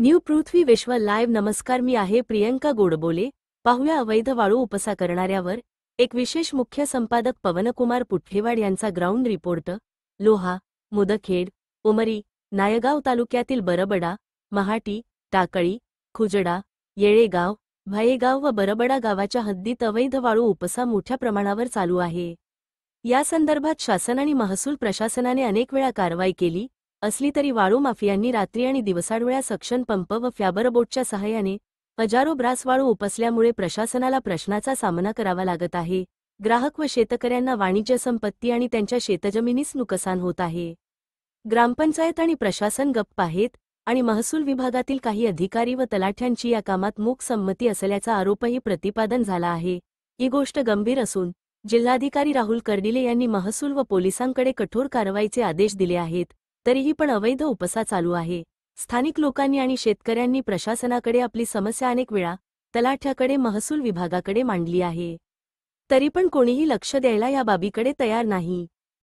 New पृथ्वी विश्व live नमस्कार, मी आहे प्रियंका गोडबोले। पाहूया अवैध वाळू उपसा करणाऱ्यावर एक विशेष मुख्य संपादक पवनकुमार पुठ्ठेवाड यांचा ग्राउंड रिपोर्ट। लोहा, मुदखेड, उमरी, नायगाव तालुक्यातील बरबडा, महाटी, टाकळी, खुजडा, येळेगाव, भायेगाव व बरबडा गावाच्या हद्दीत अवैध वाळू उपसा मोठ्या प्रमाणावर चालू आहे। या संदर्भात शासन आणि महसूल प्रशासनाने अनेक वेळा कारवाई केली असली तरी वाळू माफियांनी रात्री आणि दिवसाढवळ्या सक्शन पंप व फ्याबरबोटच्या सहाय्याने हजारो ब्रास वाळू उपसल्यामुळे प्रशासनाला प्रश्नाचा सामना करावा लागत आहे। ग्राहक व शेतकऱ्यांना वाणिज्य संपत्ती आणि त्यांच्या शेतजमिनीस नुकसान होत आहे। ग्रामपंचायत आणि प्रशासन गप्प आहेत आणि महसूल विभागातील काही अधिकारी व तलाठ्यांची या कामात मूक संमती असल्याचा आरोपही प्रतिपादन झाला आहे। ही गोष्ट गंभीर असून जिल्हाधिकारी राहुल कर्डिले यांनी महसूल व पोलिसांकडे कठोर कारवाईचे आदेश दिले आहेत, तरीही पण अवैध उपसा चालू आहे। स्थानिक लोकांनी आणि शेतकऱ्यांनी प्रशासनाकडे आपली समस्या अनेक वेळा तलाठ्याकडे, महसूल विभागाकडे मांडली आहे, तरी पण कोणीही लक्ष द्यायला या बाबीकडे तयार नाही।